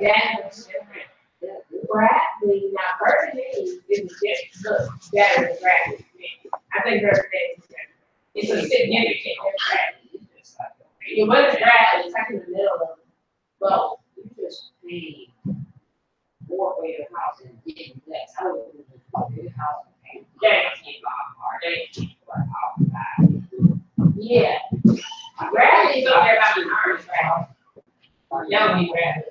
That's different. Gravity, now virgin is just look better than gravity. I think everything is a significant gravity. It wasn't gravity, it's like in the middle of both. You just need more weight of house and getting less. I would do the house and James came off, or they off. Yeah. Gravity is over there about the arms, right? That would be gravity.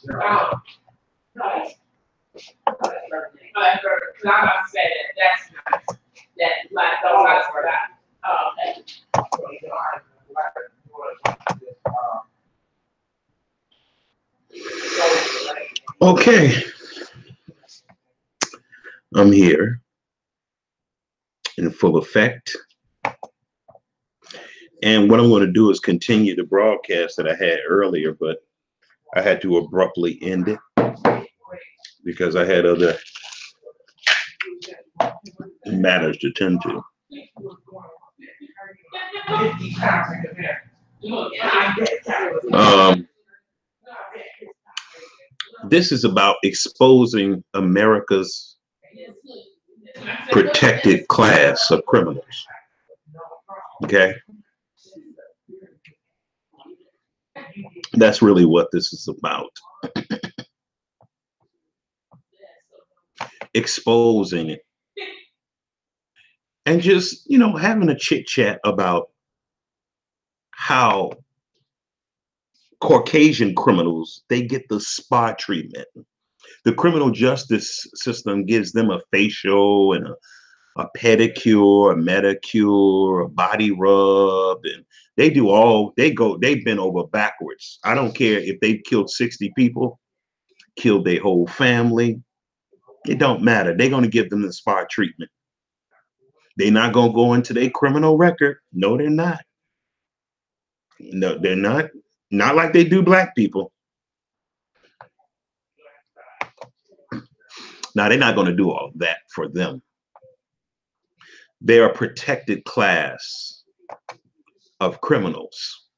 No, that's perfect. I'm about to say that that's nice. That like those guys were that. Oh, okay. Okay. I'm here in full effect. And what I'm going to do is continue the broadcast that I had earlier, but I had to abruptly end it because I had other matters to tend to. This is about exposing America's protected class of criminals. Okay? That's really what this is about. Exposing it. And just, you know, having a chit chat about how Caucasian criminals, they get the spa treatment. The criminal justice system gives them a facial and a pedicure, a manicure, a body rub, and they bend over backwards. I don't care if they've killed 60 people, killed their whole family. It don't matter. They're going to give them the spa treatment. They're not going to go into their criminal record. No, they're not. No, they're not. Not like they do black people. Now, they're not going to do all of that for them. They're a protected class of criminals.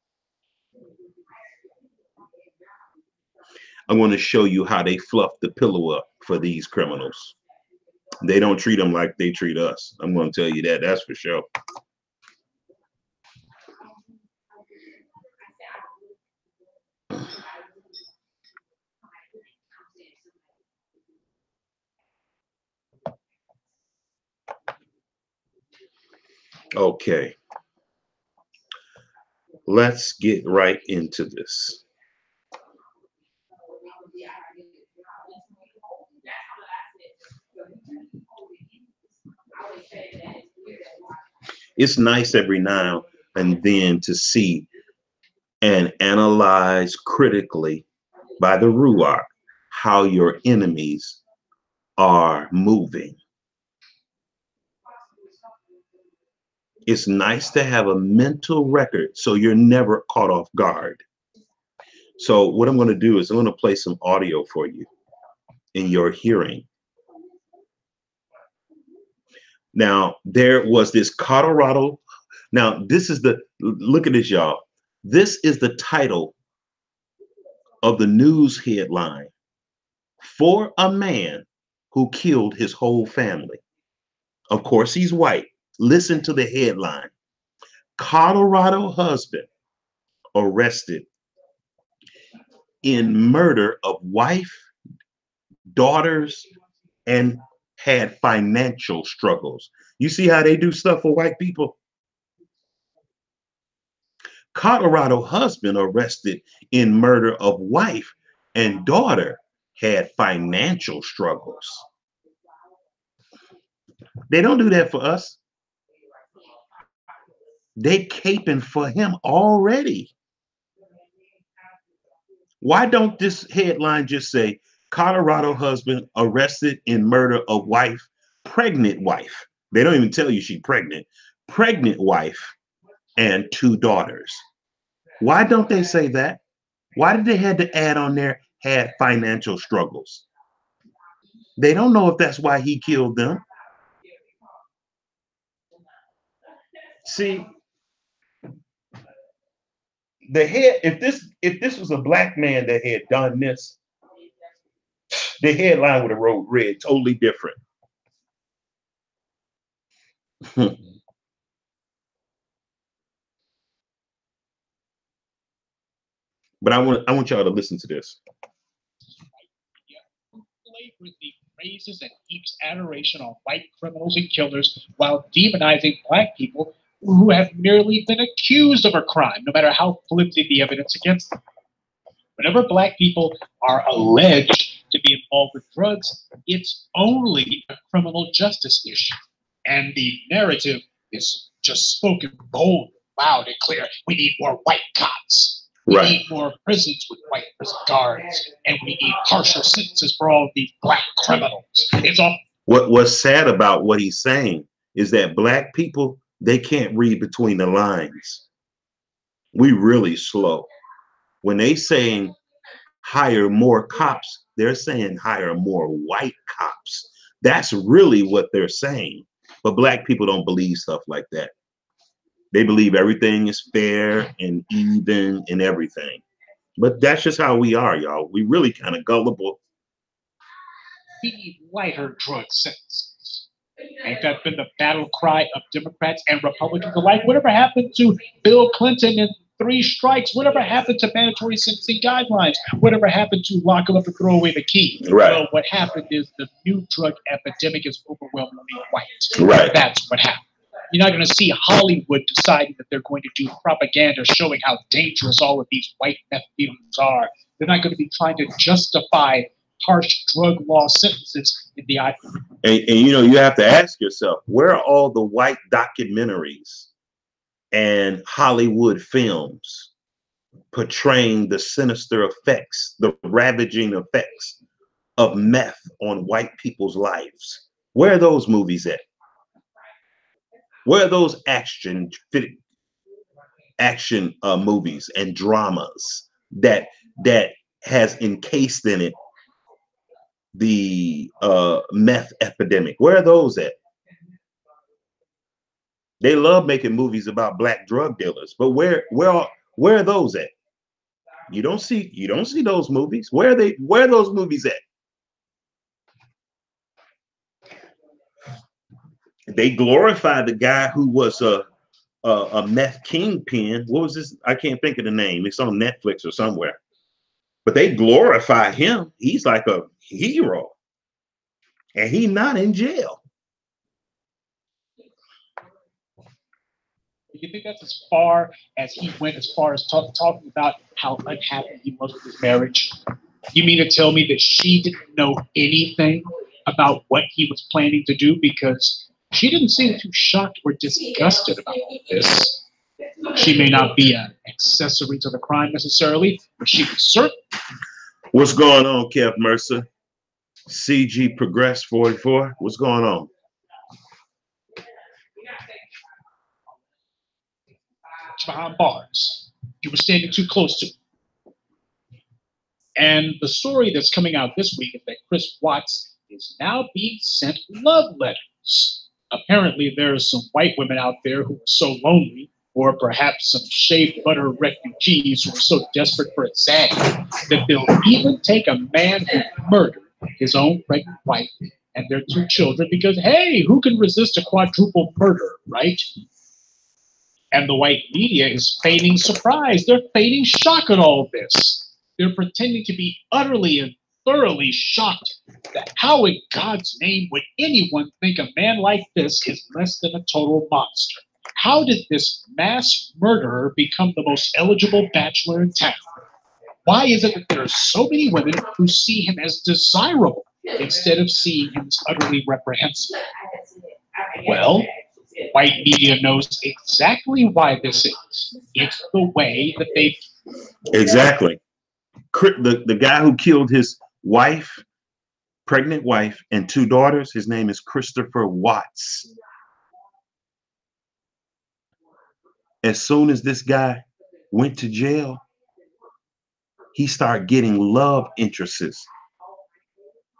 I'm going to show you how they fluff the pillow up for these criminals. They don't treat them like they treat us. I'm going to tell you that. That's for sure. Okay. Let's get right into this. It's nice every now and then to see and analyze critically by the Ruach how your enemies are moving. It's nice to have a mental record so you're never caught off guard. So what I'm going to do is I'm going to play some audio for you in your hearing. Now, there was this Colorado. Now, this is look at this, y'all. This is the title of the news headline for a man who killed his whole family. Of course, he's white. Listen to the headline. Colorado husband arrested in murder of wife, daughters, and had financial struggles. You see how they do stuff for white people? Colorado husband arrested in murder of wife and daughter had financial struggles. They don't do that for us. They caping for him already. Why don't this headline just say Colorado husband arrested in murder of wife, pregnant wife? They don't even tell you she's pregnant. Pregnant wife and 2 daughters. Why don't they say that? Why did they have to add on there had financial struggles? They don't know if that's why he killed them. See, the head, if this was a black man that had done this, the headline would have wrote red, totally different. But I want y'all to listen to this. Flagrantly praises and heaps adoration on white criminals and killers while demonizing black people who have merely been accused of a crime, no matter how flimsy the evidence against them. Whenever black people are alleged to be involved with drugs, it's only a criminal justice issue. And the narrative is just spoken bold, loud, and clear. We need more white cops. We need more prisons with white prison guards. And we need harsher sentences for all of these black criminals. It's all. What's sad about what he's saying is that black people, they can't read between the lines. We really slow. When they saying hire more cops, they're saying hire more white cops. That's really what they're saying. But black people don't believe stuff like that. They believe everything is fair and even and everything. But that's just how we are, y'all. We really kind of gullible. We need lighter drug sentences. Ain't that been the battle cry of Democrats and Republicans alike? Whatever happened to Bill Clinton and 3 strikes? Whatever happened to mandatory sentencing guidelines? Whatever happened to lock them up and throw away the key? Right. Well, what happened is the new drug epidemic is overwhelmingly white. Right. That's what happened. You're not going to see Hollywood deciding that they're going to do propaganda showing how dangerous all of these white meth dealers are. They're not going to be trying to justify harsh drug law sentences in the eye. And you know, you have to ask yourself, where are all the white documentaries and Hollywood films portraying the sinister effects, the ravaging effects of meth on white people's lives? Where are those movies at? Where are those action movies and dramas that has encased in it the meth epidemic? Where are those at? They love making movies about black drug dealers, but where are those at? You don't see those movies. Where are those movies at? They glorify the guy who was a meth kingpin. What was this? I can't think of the name. It's on Netflix or somewhere. But they glorify him. He's like a hero. And he's not in jail. You think that's as far as he went, as far as talking about how unhappy he was with his marriage? You mean to tell me that she didn't know anything about what he was planning to do? Because she didn't seem too shocked or disgusted about this. She may not be an accessory to the crime necessarily, but she was certain. What's going on, Kev Mercer? CG Progress 44. What's going on? Behind bars. You were standing too close to. And the story that's coming out this week is that Chris Watts is now being sent love letters. Apparently, there are some white women out there who are so lonely, or perhaps some shaved butter refugees who are so desperate for a zaddy that they'll even take a man who murdered his own pregnant wife and their 2 children because, hey, who can resist a quadruple murder, right? And the white media is feigning surprise. They're feigning shock at all this. They're pretending to be utterly and thoroughly shocked that how in God's name would anyone think a man like this is less than a total monster? How did this mass murderer become the most eligible bachelor in town? Why is it that there are so many women who see him as desirable instead of seeing him as utterly reprehensible? Well, white media knows exactly why this is. It's the way that they... Exactly. The guy who killed his wife, pregnant wife, and 2 daughters, his name is Christopher Watts. As soon as this guy went to jail, he started getting love interests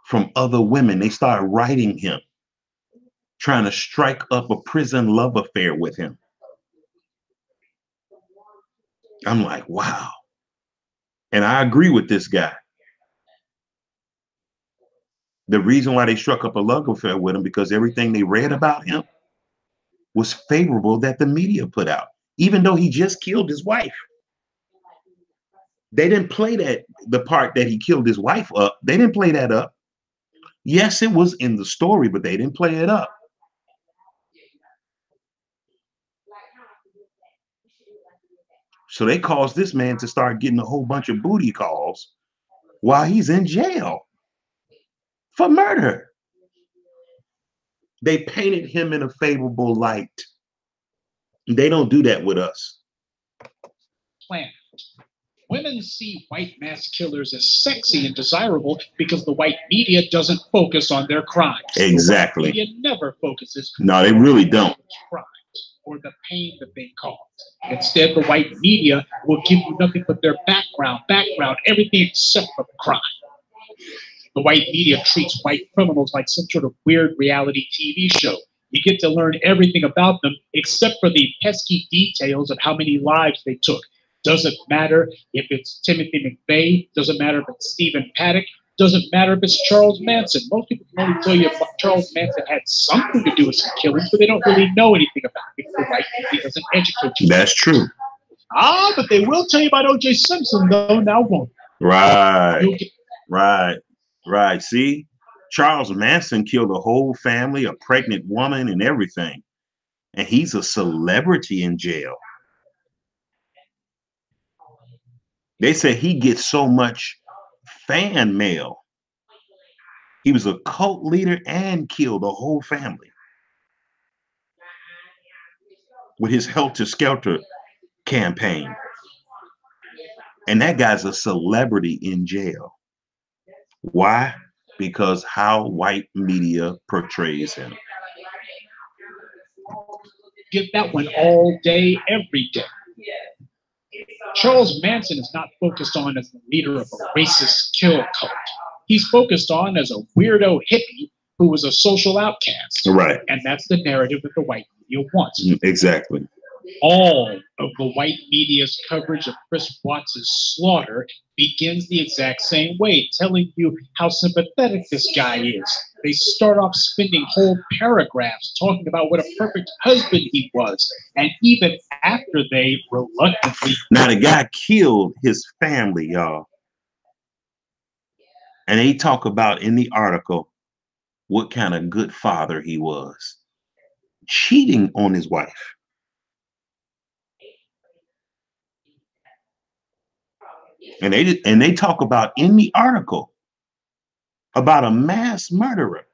from other women. They started writing him, trying to strike up a prison love affair with him. I'm like, wow. And I agree with this guy. The reason why they struck up a love affair with him, because everything they read about him was favorable that the media put out, even though he just killed his wife. They didn't play the part that he killed his wife up. They didn't play that up. Yes, it was in the story, but they didn't play it up. So they caused this man to start getting a whole bunch of booty calls while he's in jail for murder. They painted him in a favorable light. They don't do that with us. Planet. Women see white mass killers as sexy and desirable because the white media doesn't focus on their crimes. Exactly. The white media never focuses. No, they really don't. Crimes or the pain that they cause. Instead, the white media will give you nothing but their background, everything except for the crime. The white media treats white criminals like some sort of weird reality TV show. You get to learn everything about them except for the pesky details of how many lives they took. Doesn't matter if it's Timothy McVeigh, doesn't matter if it's Stephen Paddock, doesn't matter if it's Charles Manson. Most people can only tell you Charles Manson had something to do with some killings, but they don't really know anything about it because the white media doesn't educate you. That's true. But they will tell you about O.J. Simpson, though, now won't they? Right. Right. See, Charles Manson killed a whole family, a pregnant woman, and everything. And he's a celebrity in jail. They say he gets so much fan mail. He was a cult leader and killed a whole family with his Helter Skelter campaign. And that guy's a celebrity in jail. Why? Because how white media portrays him. Get that one all day, every day. Charles Manson is not focused on as the leader of a racist kill cult. He's focused on as a weirdo hippie who was a social outcast. Right. And that's the narrative that the white media wants. Exactly. All of the white media's coverage of Chris Watts' slaughter begins the exact same way, telling you how sympathetic this guy is. They start off spending whole paragraphs talking about what a perfect husband he was. And even after they reluctantly... Now, the guy killed his family, y'all. And they talk about in the article what kind of good father he was. Cheating on his wife. And they talk about in the article about a mass murderer,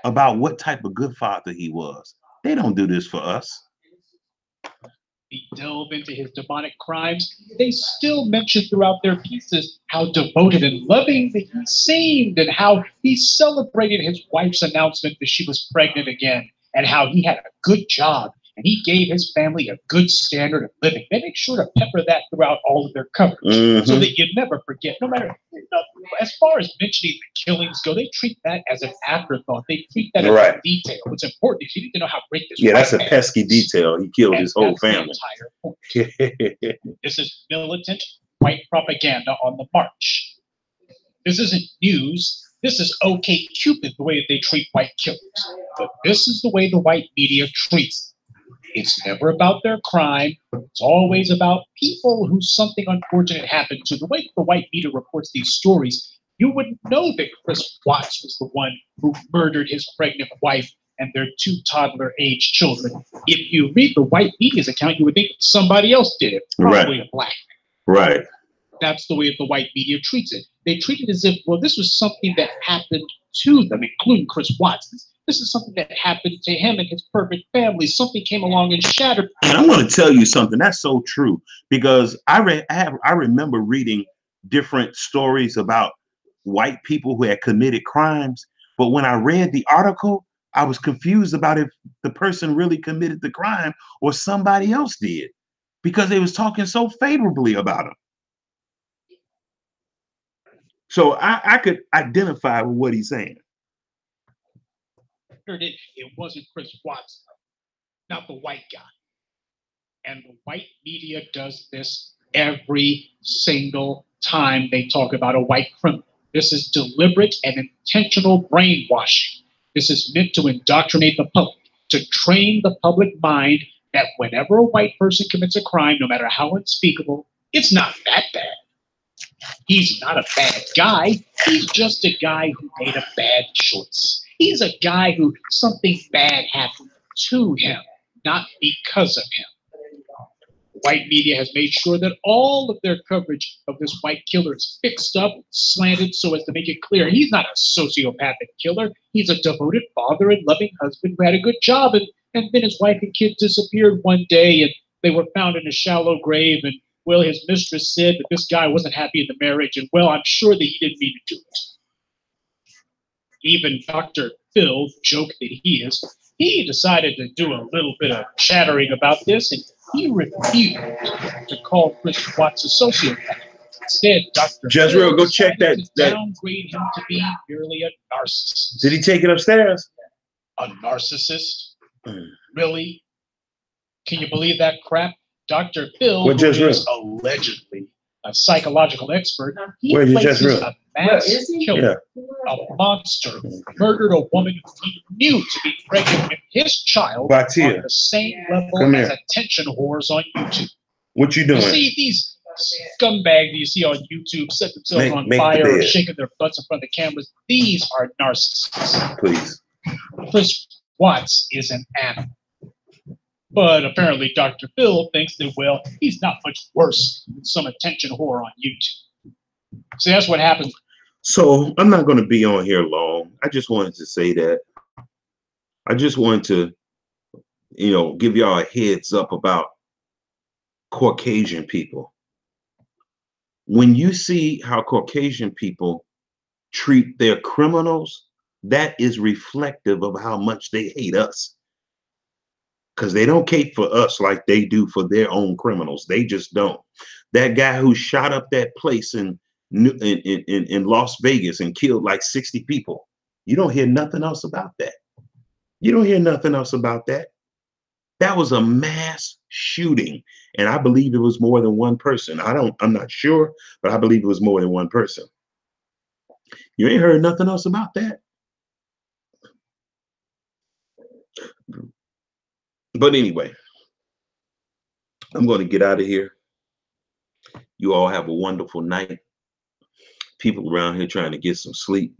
about what type of good father he was. They don't do this for us. They delve into his demonic crimes. They still mention throughout their pieces how devoted and loving that he seemed, and how he celebrated his wife's announcement that she was pregnant again, and how he had a good job and he gave his family a good standard of living. They make sure to pepper that throughout all of their coverage so that you never forget. No matter, as far as mentioning the killings go, they treat that as an afterthought. They treat that as a detail. What's important is you need to know how great this. Yeah, that's a pesky detail. He killed his whole family. This is militant white propaganda on the march. This isn't news. This is OK Cupid, the way that they treat white killers. But this is the way the white media treats them. It's never about their crime. It's always about people who something unfortunate happened to. The way the white media reports these stories, you wouldn't know that Chris Watts was the one who murdered his pregnant wife and their 2 toddler-age children. If you read the white media's account, you would think somebody else did it, probably a black man. Right. That's the way the white media treats it. They treat it as if, well, this was something that happened to them, including Chris Watts. This is something that happened to him and his perfect family. Something came along and shattered. And I'm going to tell you something. That's so true, because I remember reading different stories about white people who had committed crimes. But when I read the article, I was confused about if the person really committed the crime or somebody else did, because they was talking so favorably about him. So I could identify with what he's saying. It wasn't Chris Watts, not the white guy. And the white media does this every single time they talk about a white criminal. This is deliberate and intentional brainwashing. This is meant to indoctrinate the public, to train the public mind that whenever a white person commits a crime, no matter how unspeakable, it's not that bad. He's not a bad guy. He's just a guy who made a bad choice. He's a guy who something bad happened to him, not because of him. White media has made sure that all of their coverage of this white killer is fixed up, slanted so as to make it clear he's not a sociopathic killer. He's a devoted father and loving husband who had a good job, and then his wife and kids disappeared one day and they were found in a shallow grave, and well, his mistress said that this guy wasn't happy in the marriage, and well, I'm sure that he didn't mean to do it. Even Dr. Phil, joke that he is, he decided to do a little bit of chattering about this, and he refused to call Chris Watts a sociopath. Instead, Dr. Jezreel, go check that. Downgrade him to be merely a narcissist. Did he take it upstairs? A narcissist? Really? Can you believe that crap? Dr. Phil, who is allegedly a psychological expert, he places a mass killer, a monster, who murdered a woman who he knew to be pregnant with his child on the same level as attention whores on YouTube. What you doing? You see these scumbags you see on YouTube set themselves on fire or shaking their butts in front of the cameras. These are narcissists. Please. Chris Watts is an animal. But apparently Dr. Phil thinks that, well, he's not much worse than some attention whore on YouTube. See, that's what happens. So I'm not going to be on here long. I just wanted to say that. I just wanted to, give y'all a heads up about Caucasian people. When you see how Caucasian people treat their criminals, that is reflective of how much they hate us. Because they don't cape for us like they do for their own criminals. They just don't. That guy who shot up that place in Las Vegas and killed like 60 people, you don't hear nothing else about that. You don't hear nothing else about that. That was a mass shooting. And I believe it was more than one person. I'm not sure, but I believe it was more than one person. You ain't heard nothing else about that. But anyway, I'm going to get out of here. You all have a wonderful night. People around here trying to get some sleep.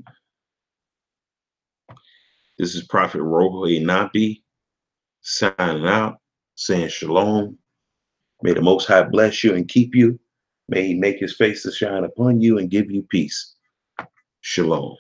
This is Prophet Roho Nabi signing out, saying shalom. May the Most High bless you and keep you. May he make his face to shine upon you and give you peace. Shalom.